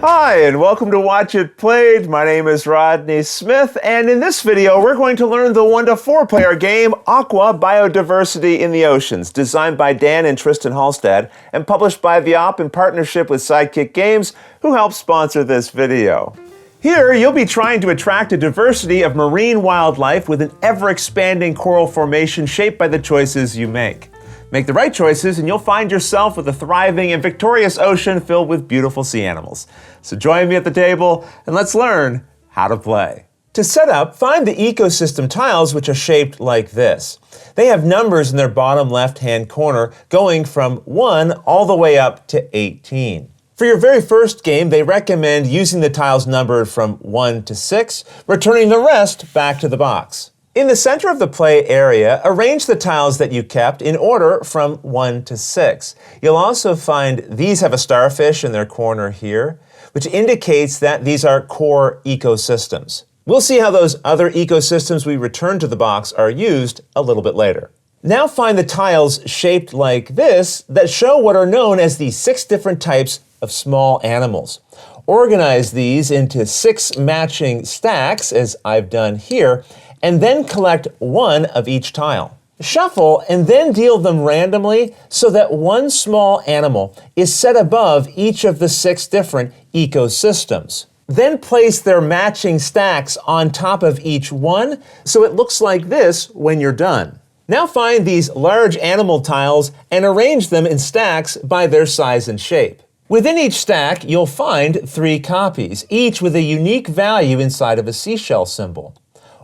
Hi, and welcome to Watch It Played. My name is Rodney Smith, and in this video, we're going to learn the 1 to 4 player game, Aqua, Biodiversity in the Oceans, designed by Dan and Tristan Halstad, and published by the Op in partnership with Sidekick Games, who helped sponsor this video. Here, you'll be trying to attract a diversity of marine wildlife with an ever-expanding coral formation shaped by the choices you make. Make the right choices and you'll find yourself with a thriving and victorious ocean filled with beautiful sea animals. So join me at the table and let's learn how to play. To set up, find the ecosystem tiles which are shaped like this. They have numbers in their bottom left-hand corner going from 1 all the way up to 18. For your very first game, they recommend using the tiles numbered from 1 to 6, returning the rest back to the box. In the center of the play area, arrange the tiles that you kept in order from 1 to 6. You'll also find these have a starfish in their corner here, which indicates that these are core ecosystems. We'll see how those other ecosystems we return to the box are used a little bit later. Now find the tiles shaped like this that show what are known as the 6 different types of small animals. Organize these into 6 matching stacks, as I've done here, and then collect 1 of each tile. Shuffle and then deal them randomly so that 1 small animal is set above each of the 6 different ecosystems. Then place their matching stacks on top of each one so it looks like this when you're done. Now find these large animal tiles and arrange them in stacks by their size and shape. Within each stack, you'll find 3 copies, each with a unique value inside of a seashell symbol.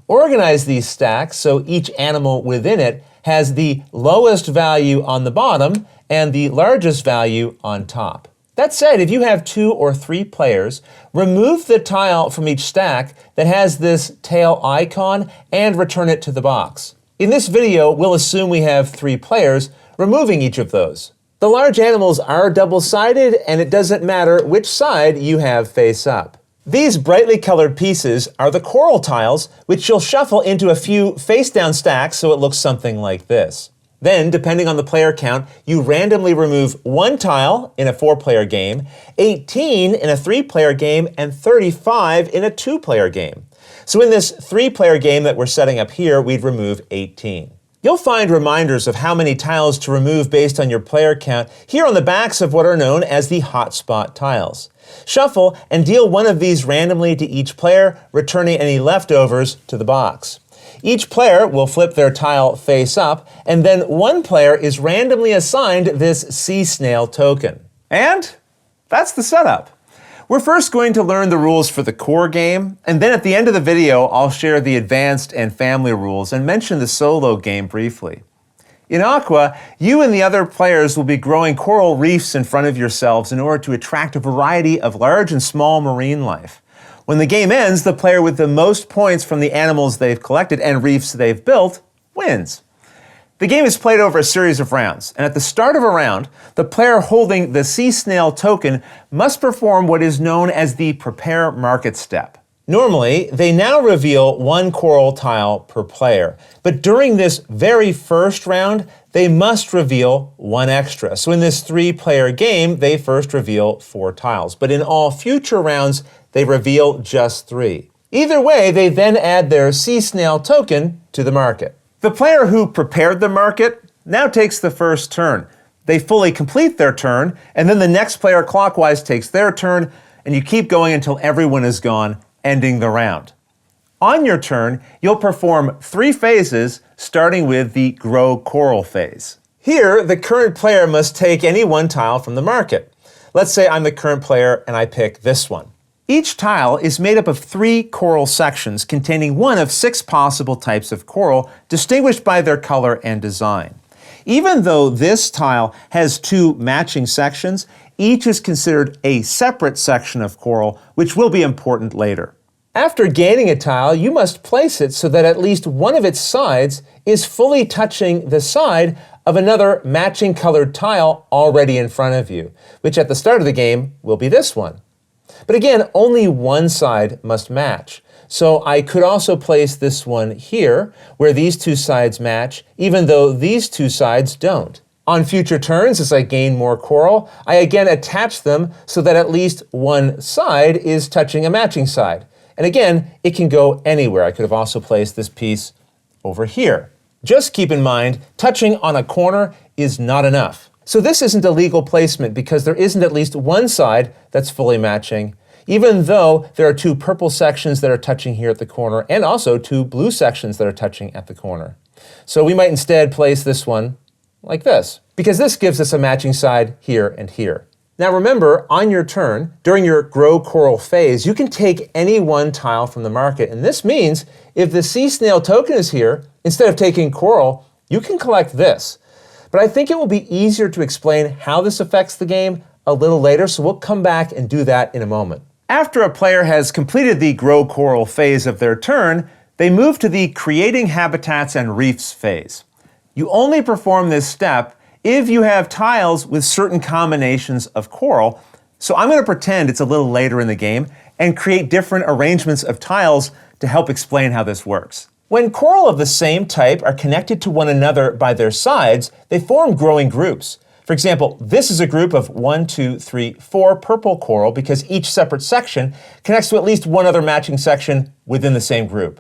Organize these stacks so each animal within it has the lowest value on the bottom and the largest value on top. That said, if you have 2 or 3 players, remove the tile from each stack that has this tail icon and return it to the box. In this video, we'll assume we have 3 players, removing each of those. The large animals are double-sided, and it doesn't matter which side you have face up. These brightly colored pieces are the coral tiles, which you'll shuffle into a few face-down stacks so it looks something like this. Then, depending on the player count, you randomly remove 1 tile in a 4-player game, 18 in a 3-player game, and 35 in a 2-player game. So in this 3-player game that we're setting up here, we'd remove 18. You'll find reminders of how many tiles to remove based on your player count here on the backs of what are known as the hotspot tiles. Shuffle and deal 1 of these randomly to each player, returning any leftovers to the box. Each player will flip their tile face up, and then 1 player is randomly assigned this Sea Snail token. And that's the setup. We're first going to learn the rules for the core game, and then at the end of the video, I'll share the advanced and family rules and mention the solo game briefly. In Aqua, you and the other players will be growing coral reefs in front of yourselves in order to attract a variety of large and small marine life. When the game ends, the player with the most points from the animals they've collected and reefs they've built wins. The game is played over a series of rounds, and at the start of a round, the player holding the Sea Snail token must perform what is known as the Prepare Market step. Normally, they now reveal 1 coral tile per player, but during this very first round, they must reveal 1 extra. So in this 3-player game, they first reveal 4 tiles, but in all future rounds, they reveal just 3. Either way, they then add their Sea Snail token to the market. The player who prepared the market now takes the first turn. They fully complete their turn, and then the next player clockwise takes their turn, and you keep going until everyone is gone, ending the round. On your turn, you'll perform 3 phases, starting with the Grow Coral phase. Here, the current player must take any 1 tile from the market. Let's say I'm the current player and I pick this one. Each tile is made up of 3 coral sections containing 1 of 6 possible types of coral, distinguished by their color and design. Even though this tile has 2 matching sections, each is considered a separate section of coral, which will be important later. After gaining a tile, you must place it so that at least 1 of its sides is fully touching the side of another matching colored tile already in front of you, which at the start of the game will be this one. But again, only 1 side must match. So I could also place this one here, where these 2 sides match, even though these 2 sides don't. On future turns, as I gain more coral, I again attach them so that at least one side is touching a matching side. And again, it can go anywhere. I could have also placed this piece over here. Just keep in mind, touching on a corner is not enough. So this isn't a legal placement because there isn't at least one side that's fully matching, even though there are two purple sections that are touching here at the corner and also two blue sections that are touching at the corner. So we might instead place this one like this, because this gives us a matching side here and here. Now remember, on your turn, during your grow coral phase, you can take any one tile from the market. And this means if the sea snail token is here, instead of taking coral, you can collect this. But I think it will be easier to explain how this affects the game a little later, so we'll come back and do that in a moment. After a player has completed the grow coral phase of their turn, they move to the creating habitats and reefs phase. You only perform this step if you have tiles with certain combinations of coral. So I'm going to pretend it's a little later in the game and create different arrangements of tiles to help explain how this works. When coral of the same type are connected to one another by their sides, they form growing groups. For example, this is a group of 1, 2, 3, 4 purple coral because each separate section connects to at least one other matching section within the same group.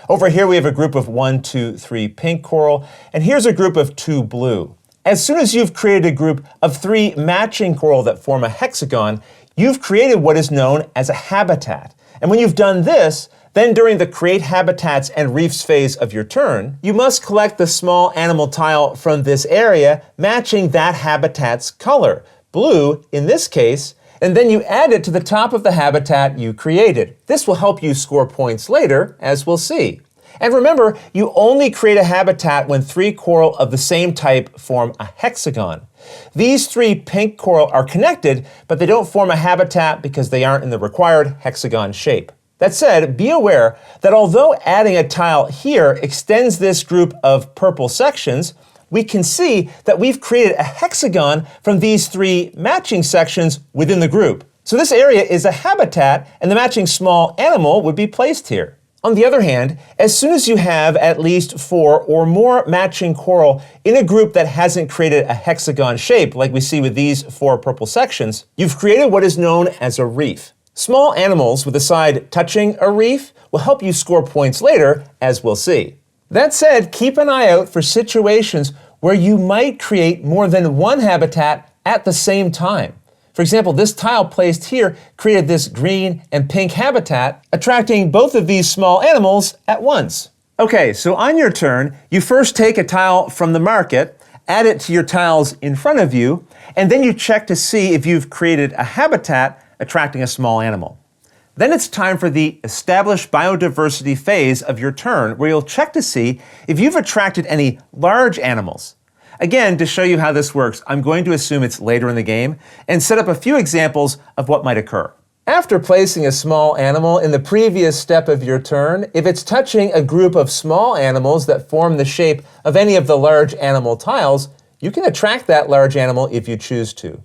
Over here we have a group of 1, 2, 3 pink coral, and here's a group of 2 blue. As soon as you've created a group of 3 matching coral that form a hexagon, you've created what is known as a habitat. And when you've done this, then during the create habitats and reefs phase of your turn, you must collect the small animal tile from this area matching that habitat's color, blue in this case, and then you add it to the top of the habitat you created. This will help you score points later, as we'll see. And remember, you only create a habitat when 3 coral of the same type form a hexagon. These 3 pink coral are connected, but they don't form a habitat because they aren't in the required hexagon shape. That said, be aware that although adding a tile here extends this group of purple sections, we can see that we've created a hexagon from these 3 matching sections within the group. So this area is a habitat, and the matching small animal would be placed here. On the other hand, as soon as you have at least 4 or more matching coral in a group that hasn't created a hexagon shape, like we see with these 4 purple sections, you've created what is known as a reef. Small animals with a side touching a reef will help you score points later, as we'll see. That said, keep an eye out for situations where you might create more than one habitat at the same time. For example, this tile placed here created this green and pink habitat, attracting both of these small animals at once. Okay, so on your turn, you first take a tile from the market, add it to your tiles in front of you, and then you check to see if you've created a habitat attracting a small animal. Then it's time for the Establish Biodiversity phase of your turn, where you'll check to see if you've attracted any large animals. Again, to show you how this works, I'm going to assume it's later in the game and set up a few examples of what might occur. After placing a small animal in the previous step of your turn, if it's touching a group of small animals that form the shape of any of the large animal tiles, you can attract that large animal if you choose to.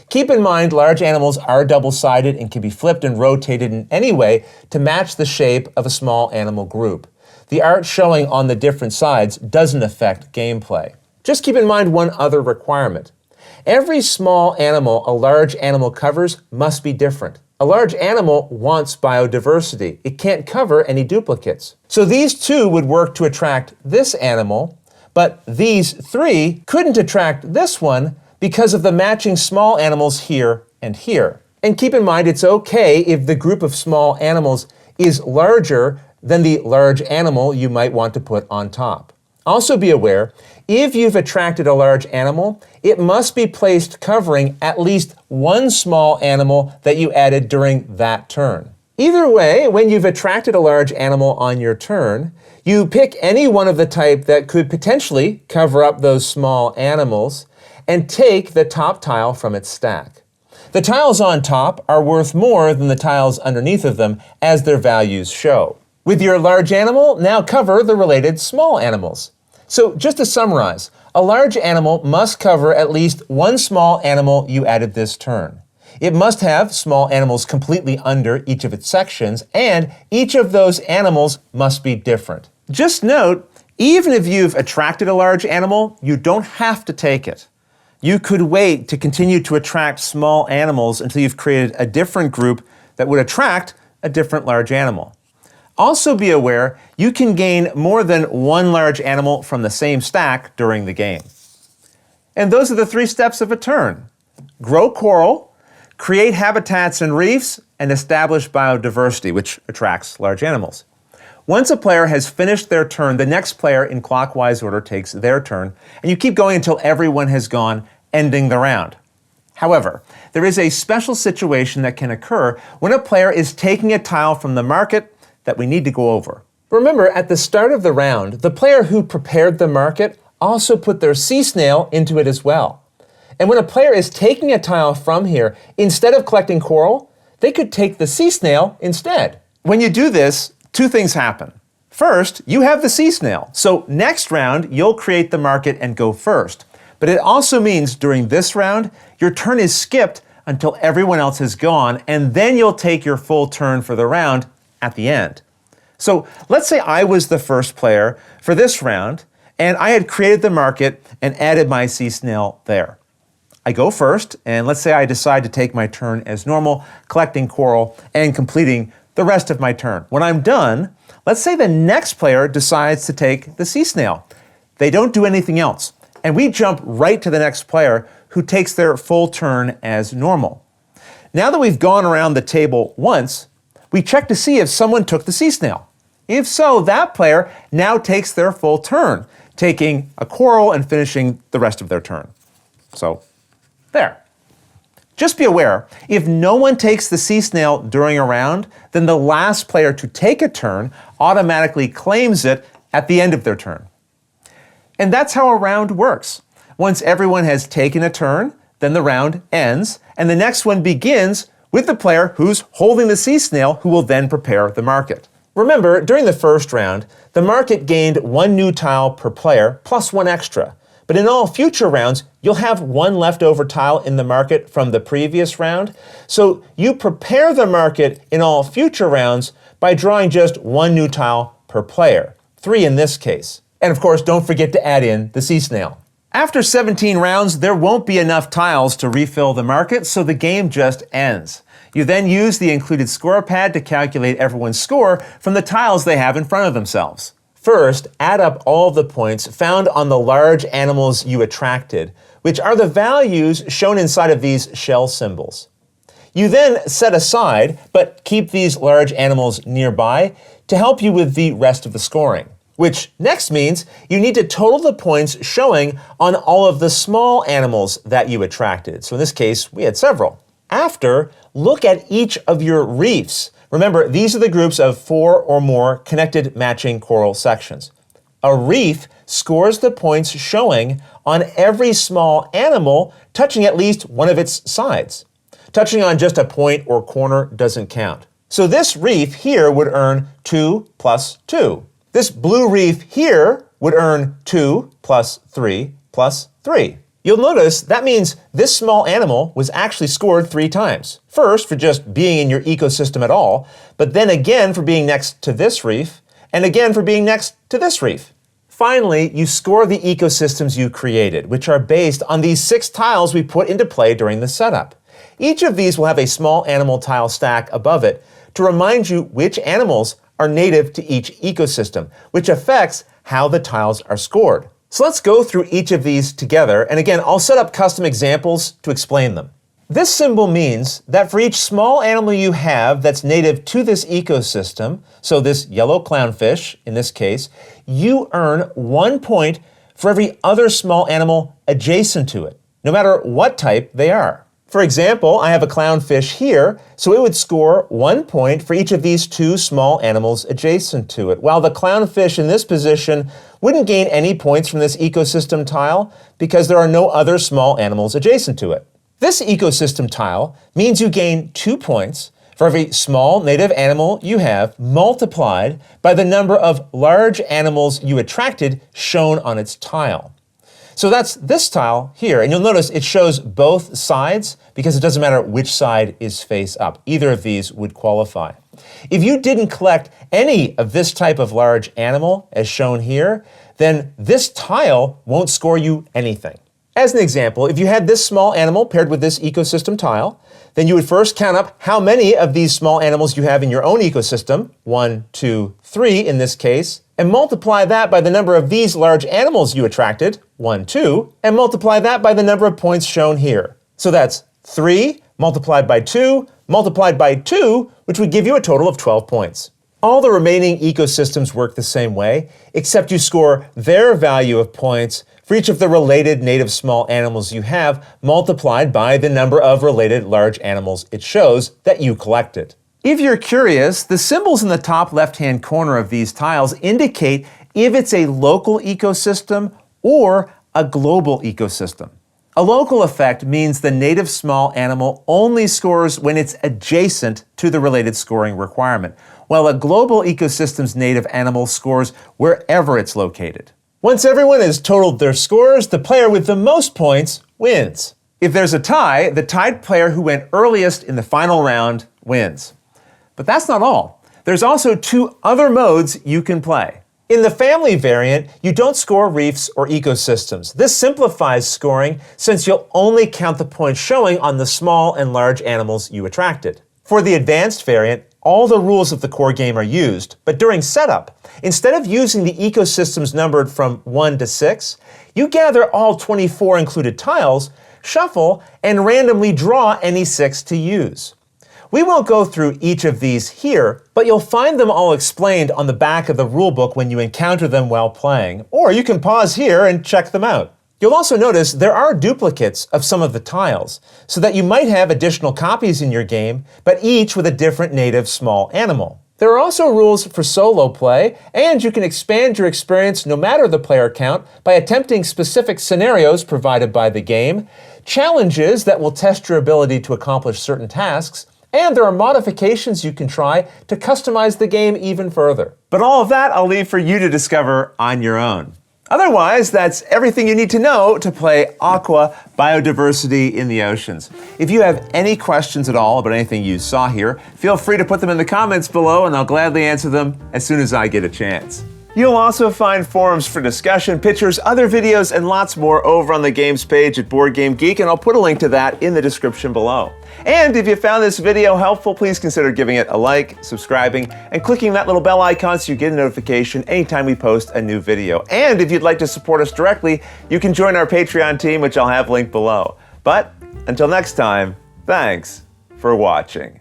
Keep in mind, large animals are double-sided and can be flipped and rotated in any way to match the shape of a small animal group. The art showing on the different sides doesn't affect gameplay. Just keep in mind one other requirement. Every small animal a large animal covers must be different. A large animal wants biodiversity. It can't cover any duplicates. So these 2 would work to attract this animal, but these 3 couldn't attract this one because of the matching small animals here and here. And keep in mind, it's okay if the group of small animals is larger than the large animal you might want to put on top. Also be aware, if you've attracted a large animal, it must be placed covering at least one small animal that you added during that turn. Either way, when you've attracted a large animal on your turn, you pick any one of the type that could potentially cover up those small animals and take the top tile from its stack. The tiles on top are worth more than the tiles underneath of them, as their values show. With your large animal, now cover the related small animals. So just to summarize, a large animal must cover at least one small animal you added this turn. It must have small animals completely under each of its sections, and each of those animals must be different. Just note, even if you've attracted a large animal, you don't have to take it. You could wait to continue to attract small animals until you've created a different group that would attract a different large animal. Also be aware, you can gain more than one large animal from the same stack during the game. And those are the 3 steps of a turn. Grow coral, create habitats and reefs, and establish biodiversity, which attracts large animals. Once a player has finished their turn, the next player in clockwise order takes their turn, and you keep going until everyone has gone, ending the round. However, there is a special situation that can occur when a player is taking a tile from the market that we need to go over. Remember, at the start of the round, the player who prepared the market also put their sea snail into it as well. And when a player is taking a tile from here, instead of collecting coral, they could take the sea snail instead. When you do this, 2 things happen. First, you have the sea snail, so next round you'll create the market and go first. But it also means during this round, your turn is skipped until everyone else has gone, and then you'll take your full turn for the round at the end. So let's say I was the first player for this round, and I had created the market and added my sea snail there. I go first, and let's say I decide to take my turn as normal, collecting coral and completing the rest of my turn. When I'm done, let's say the next player decides to take the sea snail. They don't do anything else, and we jump right to the next player who takes their full turn as normal. Now that we've gone around the table once, we check to see if someone took the sea snail. If so, that player now takes their full turn, taking a coral and finishing the rest of their turn. So, there. Just be aware, if no one takes the sea snail during a round, then the last player to take a turn automatically claims it at the end of their turn. And that's how a round works. Once everyone has taken a turn, then the round ends, and the next one begins with the player who's holding the sea snail, who will then prepare the market. Remember, during the first round, the market gained 1 new tile per player, plus 1 extra. But in all future rounds, you'll have 1 leftover tile in the market from the previous round. So you prepare the market in all future rounds by drawing just 1 new tile per player, 3 in this case. And of course, don't forget to add in the sea snail. After 17 rounds, there won't be enough tiles to refill the market, so the game just ends. You then use the included score pad to calculate everyone's score from the tiles they have in front of themselves. First, add up all of the points found on the large animals you attracted, which are the values shown inside of these shell symbols. You then set aside, but keep these large animals nearby to help you with the rest of the scoring, which next means you need to total the points showing on all of the small animals that you attracted. So in this case, we had several. After, look at each of your reefs. Remember, these are the groups of 4 or more connected matching coral sections. A reef scores the points showing on every small animal touching at least one of its sides. Touching on just a point or corner doesn't count. So this reef here would earn 2 plus 2. This blue reef here would earn 2 plus 3 plus 3. You'll notice that means this small animal was actually scored 3 times. First, for just being in your ecosystem at all, but then again for being next to this reef, and again for being next to this reef. Finally, you score the ecosystems you created, which are based on these 6 tiles we put into play during the setup. Each of these will have a small animal tile stack above it to remind you which animals are native to each ecosystem, which affects how the tiles are scored. So let's go through each of these together, and again, I'll set up custom examples to explain them. This symbol means that for each small animal you have that's native to this ecosystem, so this yellow clownfish in this case, you earn 1 point for every other small animal adjacent to it, no matter what type they are. For example, I have a clownfish here, so it would score 1 point for each of these 2 small animals adjacent to it, while the clownfish in this position wouldn't gain any points from this ecosystem tile because there are no other small animals adjacent to it. This ecosystem tile means you gain 2 points for every small native animal you have multiplied by the number of large animals you attracted shown on its tile. So that's this tile here, and you'll notice it shows both sides because it doesn't matter which side is face up. Either of these would qualify. If you didn't collect any of this type of large animal, as shown here, then this tile won't score you anything. As an example, if you had this small animal paired with this ecosystem tile, then you would first count up how many of these small animals you have in your own ecosystem, 1, 2, 3 in this case, and multiply that by the number of these large animals you attracted, 1, 2, and multiply that by the number of points shown here. So that's 3 multiplied by 2 multiplied by 2, which would give you a total of 12 points. All the remaining ecosystems work the same way, except you score their value of points for each of the related native small animals you have multiplied by the number of related large animals it shows that you collected. If you're curious, the symbols in the top left-hand corner of these tiles indicate if it's a local ecosystem or a global ecosystem. A local effect means the native small animal only scores when it's adjacent to the related scoring requirement, while a global ecosystem's native animal scores wherever it's located. Once everyone has totaled their scores, the player with the most points wins. If there's a tie, the tied player who went earliest in the final round wins. But that's not all. There's also 2 other modes you can play. In the family variant, you don't score reefs or ecosystems. This simplifies scoring since you'll only count the points showing on the small and large animals you attracted. For the advanced variant, all the rules of the core game are used, but during setup, instead of using the ecosystems numbered from 1 to 6, you gather all 24 included tiles, shuffle, and randomly draw any 6 to use. We won't go through each of these here, but you'll find them all explained on the back of the rulebook when you encounter them while playing, or you can pause here and check them out. You'll also notice there are duplicates of some of the tiles, so that you might have additional copies in your game, but each with a different native small animal. There are also rules for solo play, and you can expand your experience no matter the player count by attempting specific scenarios provided by the game, challenges that will test your ability to accomplish certain tasks, and there are modifications you can try to customize the game even further. But all of that I'll leave for you to discover on your own. Otherwise, that's everything you need to know to play Aqua Biodiversity in the Oceans. If you have any questions at all about anything you saw here, feel free to put them in the comments below and I'll gladly answer them as soon as I get a chance. You'll also find forums for discussion, pictures, other videos, and lots more over on the games page at Board Game Geek, and I'll put a link to that in the description below. And if you found this video helpful, please consider giving it a like, subscribing, and clicking that little bell icon so you get a notification anytime we post a new video. And if you'd like to support us directly, you can join our Patreon team, which I'll have linked below. But until next time, thanks for watching.